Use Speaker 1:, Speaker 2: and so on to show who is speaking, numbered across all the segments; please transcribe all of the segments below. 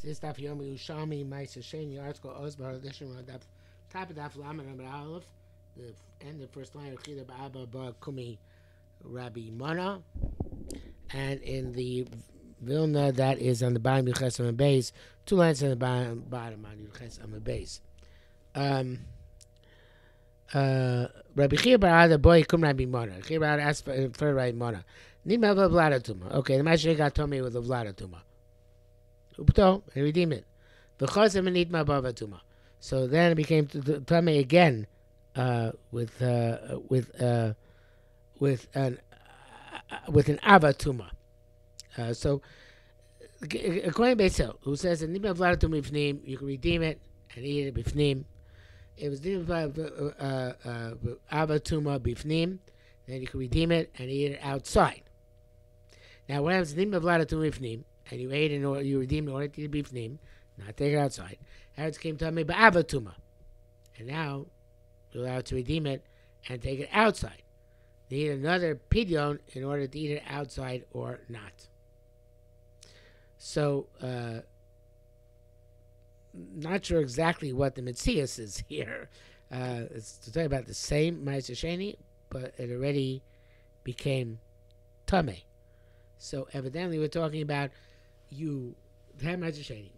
Speaker 1: This daf Yerushalmi, Sheni, article Osbar, edition on the top of daf Lamed Amud Aleph, the end of the first line of Chida Ba'aba Bar Kumi Rabbi Mana, and in the Vilna that is on the bottom of Yuches on the base, 2 lines on the bottom on Yuches on the base. Rabbi Chia Bar Ada boy Kum Rabbi Mana. Chia Bar Ada asked for Rabbi Mana. Nima of a Vladatuma. Okay, the Mashiach got told me with a Vladatuma. Upto, and redeem it. So then it became Tame again with an avatuma. So according to Beisel, who says that Nima Vladatuma Bifnim, you can redeem it and eat it Bifnim. It was Nima Avatuma Bifnim, then you can redeem it and eat it outside. Now what happens Nima Vladatuma Bifnim? And you ate or you redeemed in order to eat bifnim, not take it outside. Eretz came to me ba'avatuma, and now you're allowed to redeem it and take it outside. They need another pidyon in order to eat it outside or not. So, not sure exactly what the Metzias is here. It's to talk about the same Ma'aser Sheni, but it already became Tameh. So evidently we're talking about you had Ma'aser Sheni,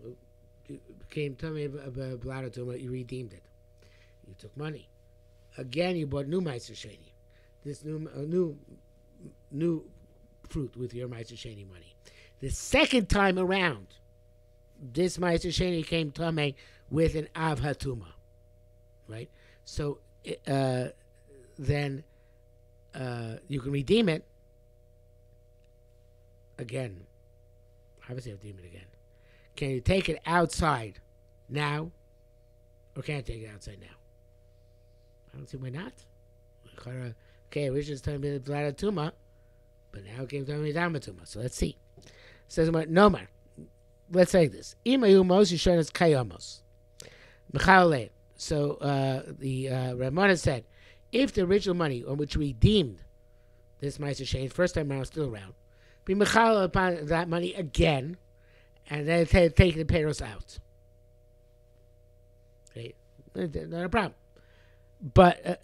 Speaker 1: became Tameh Vladatuma, you redeemed it. You took money. Again, you bought new Ma'aser Sheni. This new fruit with your Ma'aser Sheni money. The second time around, this Ma'aser Sheni came Tameh with an Av Hatuma. Right? So then you can redeem it. Again, obviously, have to redeem it again. Can you take it outside now, or can't take it outside now? I don't see why not. Okay, we just talking about Vladatuma, but now it came to me Damatuma. So let's see. It says no man. Let's say this. Imayu Moshe Shonas Kayamos. Mechalei. So the Ramana said, if the original money on which we redeemed this Ma'aser Sheni, first time around, still around, be mechal upon that money again, and then take the payros out. Okay, not a problem. But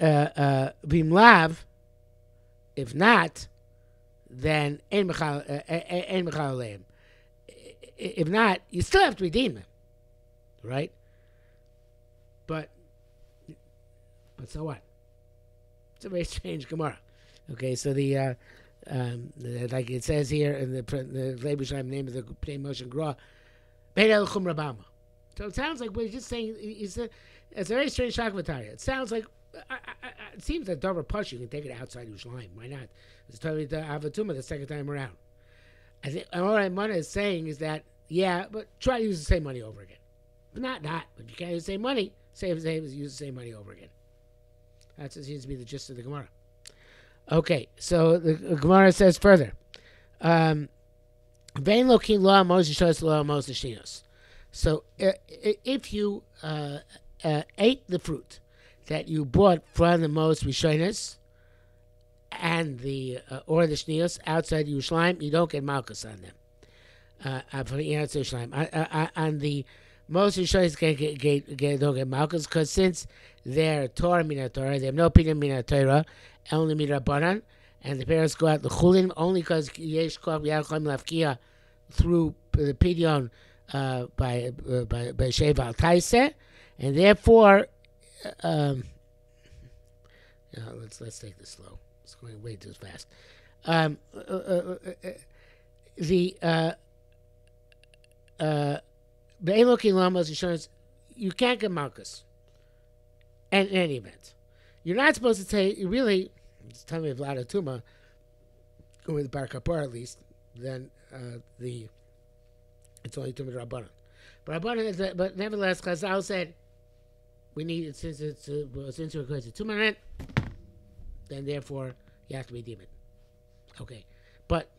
Speaker 1: bimlav, if not, then ein mechal aleim. If not, you still have to redeem them, right? But so what? It's a very strange Gemara. Okay, so the like it says here in the Yerushalmi name of the Pnei Moshe Gra, Beid El Chum Rabama. So it sounds like we're just saying it's a very strange shakvataria. It sounds like it seems like Dover Push you can take it outside Yerushalmi. Why not? It's totally the Avatuma the second time around. I think all Ramana is saying is that but try to use the same money over again. But not. But you can't use the same money. Use the same money over again. That seems to be the gist of the Gemara. Okay, so the Gemara says further. So if you ate the fruit that you bought from the most Rishonos and the or the Shnios outside Yerushalmi, you don't get Malchus on them. For the outside Yerushalmi, on the most Rishonos don't get Malchus because since they're Torah Mina Torah, they have no opinion Mina Torah, only Mirabanan, and the parents go out the Chulin only because Yesh Koch Yachim Lafkia through the Pidyon by Sheval Taise, and therefore, let's take this slow. It's going way too fast. The Elokim Lamos insurance, you can't get Malchus. In any event, you're not supposed to say, really, it's telling me of Vladatuma, with Bar Kapor at least, then it's only Tumah Rabbanan. But nevertheless, Chazal said, we need it since we're going to Tumah, then therefore you have to redeem it. Okay, but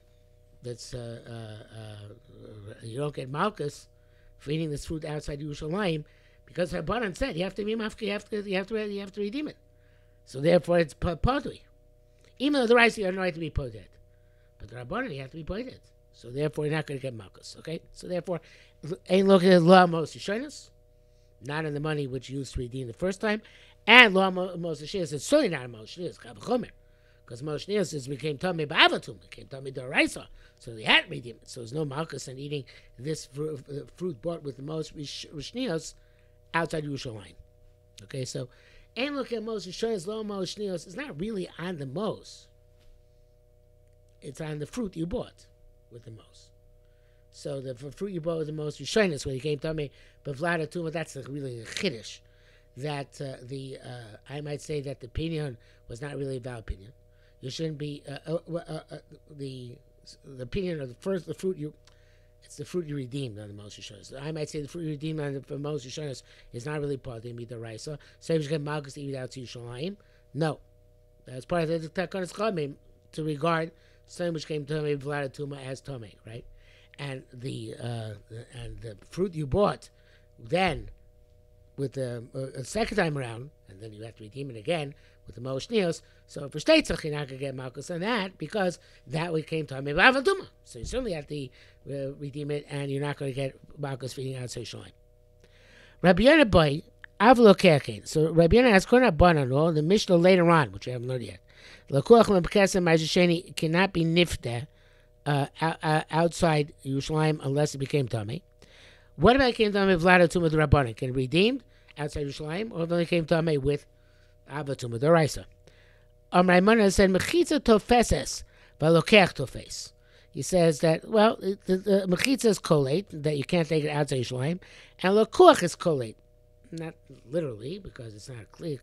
Speaker 1: that's you don't get Malchus for eating this fruit outside Yerushalayim, because Rabbanan said you have to be mafka, you have to redeem it. So therefore it's potui. Even though the rice you have no right to be poted, but the Rabbanan you have to be poted. So therefore, you're not going to get malchus. Okay. So therefore, ain't looking at law most yishonis, not in the money which you used to redeem the first time, and law most yishonis. It's certainly not a most yishonis. Because most yishonis became tummy ba'avatum, became tummy d'oraisa. So they had to redeem it. So there's no malchus in eating this fruit bought with the most rishnios outside Yerushalmi. Okay, so ain't look at most yishonis, lo most shnios. It's not really on the most. It's on the fruit you bought with the most. So the fruit you bought with the most yishonis, when you came to me, but vlada tuma, that's really a chiddush. That I might say that the opinion was not really a valid opinion. You shouldn't be the opinion of the fruit you. It's the fruit you redeemed on the Moshe Yishonis. So I might say the fruit you redeemed on the Moshe Yishonis is not really part of the Midaraisa. So if you get Malchus to eat out to Yerushalayim, no, that's part of the Takanas Chamim to regard something which came to me Vlada Tuma as Tome, right? And the fruit you bought then with the second time around, and then you have to redeem it again with the Moshe Neos. So for Shteitzach, you're not going to get Malchus on that because that we came to me Vavaduma. So you certainly have to redeem it, and you're not going to get Malchus for eating outside Shalim. Rabbi Yonah boy, Avlo Kerkin. So Rabbi Yonah has Korna Banano, the Mishnah later on, which we haven't learned yet. Lakuach Mepkesa Sheni cannot be nifta outside Yerushalayim unless it became Tami. What about it came Tami Vlada Tumah the Rabbanan? Can it be redeemed outside Yerushalayim, or if it only came Tami with Abba Tumah the Raisa? Raimana said Mechitza Tofeses Valokech Tofes. He says that, well, the Mechitza is kolate, that you can't take it outside Yerushalayim, and Lakuach is kolate. Not literally, because it's not clear.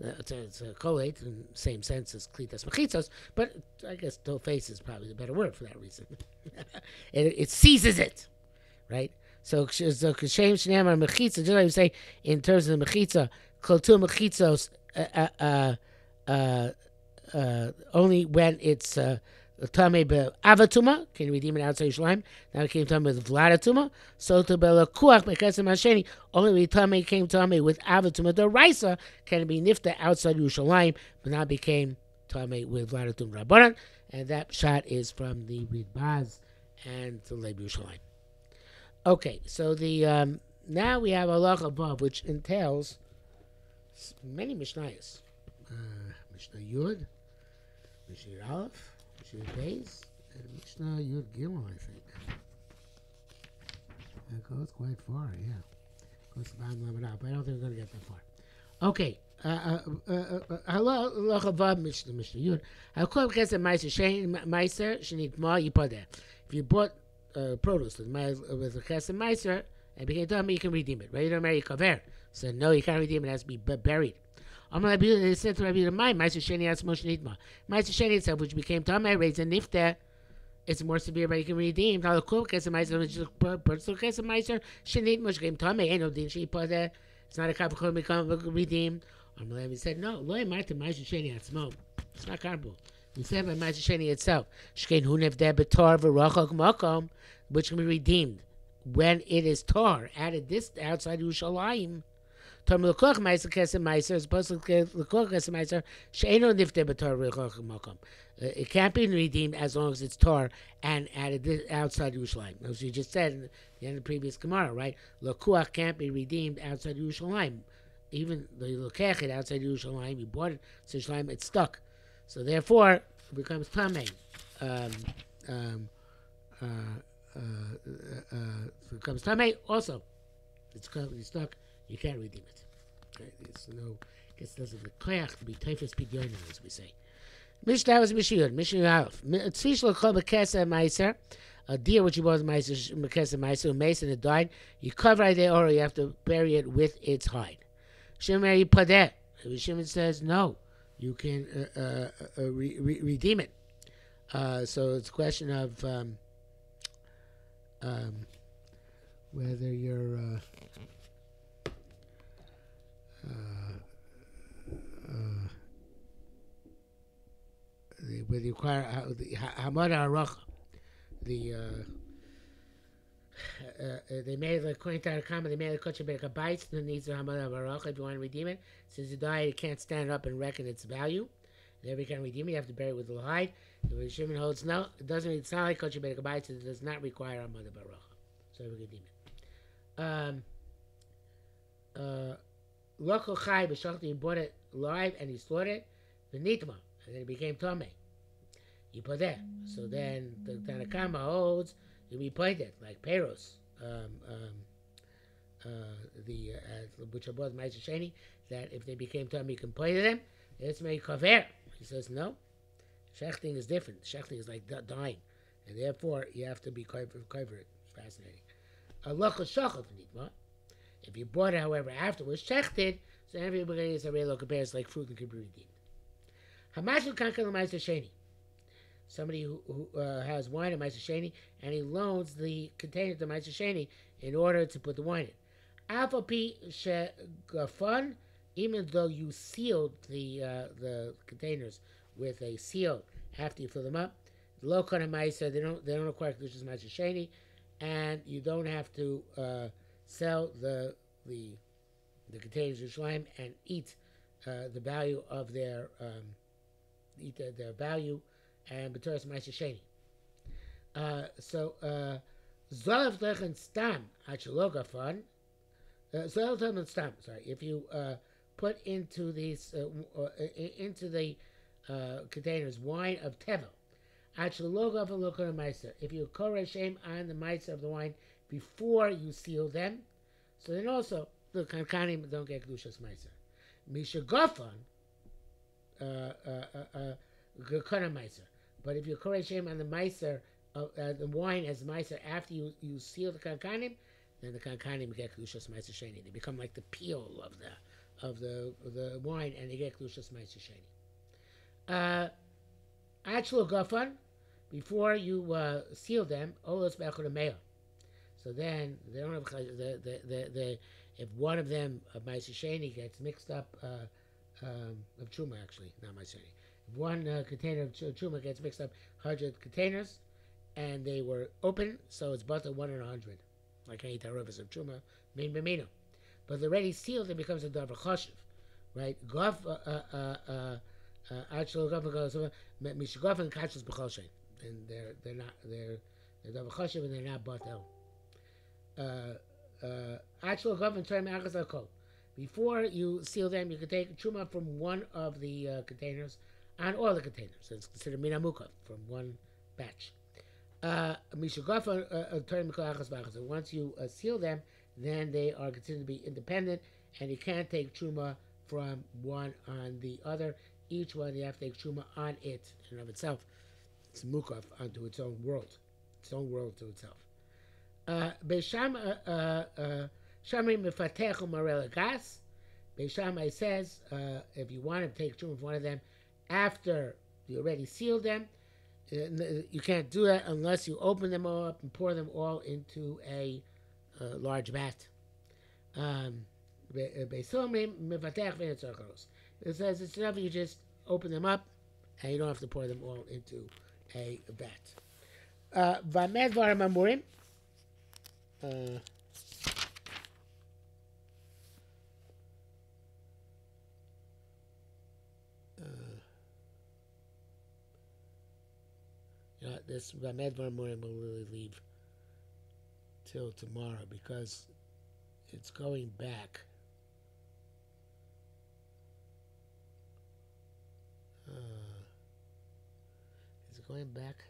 Speaker 1: It's a kolate in the same sense as klitas mechitzos, but I guess tofes is probably the better word for that reason. it seizes it, right? So kashem shnei mechitza, just like you say in terms of the mechitza, koltu mechitzos, only when it's Tame be'avatuma, can you redeem it outside Yerushalayim? Now it came Tame with vladatuma. So to be'lakuach mekesem hasheni, only when Tame came Tame with avatuma d'oraisa, can it be nifta outside Yerushalayim, but now became Tame with vladatuma rabbanan. And that shot is from the Ridbaz and the Leib Yerushalayim. Okay, so the now we have Allah above, which entails many Mishnayos. Mishnah Yud, Mishnah Aleph, Mishnah Beis, and Mishnah Yud Gimel, I think. That goes quite far, yeah. Goes to Bam Lamed, but I don't think we're going to get that far. Okay. Allah Chavav Mishnah Yud. I'll call it a Meiser Shenit Ma Yipadeh. If you bought produce with a Chesed Meiser and became done, you can redeem it. Right? You don't marry Kaver. So no, you can't redeem it. It has to be buried. They said to Rabbi Yudamai, Meiser Sheni as Moshe Nitma. Meiser Sheni itself, which became Tameh, raised a Nifta, it's more severe, but you can redeem. Now the Kul Kesem Meiser, which is personal Kesem Meiser, Shenit Moshe came Tameh, ain't no din she put there. It's not a Kapakul become redeemed. He said, no, Loy Marta Meiser Sheni Atzmo. It's not comparable. He said by Meiser Sheni itself, Shkein Hunev De Betar V'Rachok Makom, which can be redeemed when it is tar, added this outside Yerushalayim. It can't be redeemed as long as it's tar and added this outside Yerushalayim. As you just said in the end of the previous Gemara, right? Lakuach can't be redeemed outside Yerushalayim. Even though you lokech it outside Yerushalayim, you bought it to Yerushalayim, it's stuck. So therefore, it becomes tamei. It becomes tamei. Also, it's currently stuck. You can't redeem it. Okay? There's no, I guess it doesn't require to be typhus pidyonim, as we say. Mishnah was Mishiyud. Mishnah Aleph. Tzvish l'chol b'kesa meiser. A deer which you bought meiser, b'kesa meiser, mason it died. You cover it there, or you have to bury it with its hide. Shimon Yipadeh. Shimon says no. You can redeem it. So it's a question of whether you're whether you require Hamad Aracha. They made like according to our comment, they made a kosher bake a bites that needs the Hamad Aracha if you want to redeem it. Since it died, it can't stand up and reckon its value. Never can redeem it. You have to bury it with a hide. The Shimon holds no. It doesn't. It's not like kosher beit kabayis. It does not require a mother baruch. So we can deem it. Local chai b'shachti. He bought it live and he slaughtered it. The nitma, and then it became tomei. You put that. So then the Tanakama holds you be pointed like peros. Which are both Ma'aser Sheni, that if they became tummy, you can point to them. It's made kaver. He says no. Shechting is different. Shechting is like dying, and therefore you have to be covered. It's fascinating. A lochel shachal nitma. If you bought it, however, afterwards shechted, so everybody is a real compares like fruit and kibri deep. Hamashu kankan Ma'aser Sheni. Somebody who has wine at Ma'aser Sheni, and he loans the container to Ma'aser Sheni in order to put the wine in. Alpha P Shegafun, even though you sealed the containers with a seal after you fill them up, the low kind of Ma'aser, they don't require Kedushas Ma'aser Sheni, and you don't have to sell the containers of Yerushalmi and eat the value of their value and B'toras Ma'aser Sheni. Zolav Lechen Stam Achilogafun. Zolav Lechen Stam. Sorry, if you put into these into the containers wine of tevel, Achilogafun Lokon Ma'aser. If you koreh shem on the Ma'aser of the wine before you seal them, so then also the kankanim don't get kedushas Ma'aser. Mishagafun Gekona Ma'aser. But if you koreh shem on the Ma'aser, the wine as Ma'aser after you seal the kankanim, then the kankanim get kedushas Ma'aser Sheni. They become like the peel of the wine, and they get kedushas Ma'aser Sheni. Actual gafan, before you seal them, olos b'achol. So then they don't have if one of them of Ma'aser Sheni gets mixed up of truma, actually not Ma'aser Sheni. One container of truma gets mixed up 100 containers, and they were open, so it's butter 1 in 100, like any tarovas of truma, min b'mino. But they're already sealed, it becomes a davar chashiv, right? Gof actual gof goes mishagof and kachos b'chol shein, and they're davar chashiv and they're not batel. Actual gof and term achas alkol. Before you seal them, you can take truma from one of the containers on all the containers. So it's considered minamukah from one batch. Once you seal them, then they are considered to be independent, and you can't take truma from one on the other. Each one you have to take truma on it in and of itself. It's mukaf onto its own world to itself. Shamri mefatech u'marel gas. Beishamai says if you want to take truma from one of them after you already sealed them, you can't do that unless you open them all up and pour them all into a large vat. It says it's enough you just open them up and you don't have to pour them all into a vat. Vamed Varim Amurim. This Vamed Varim Amurim will really leave till tomorrow because it's going back. Is it going back?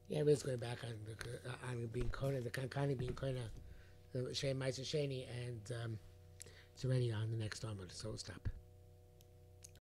Speaker 1: Yeah, it is going back on being kona, the kankani being kona, the Sheni Ma'aser Sheni, and it's already on the next Talmud, so we'll stop.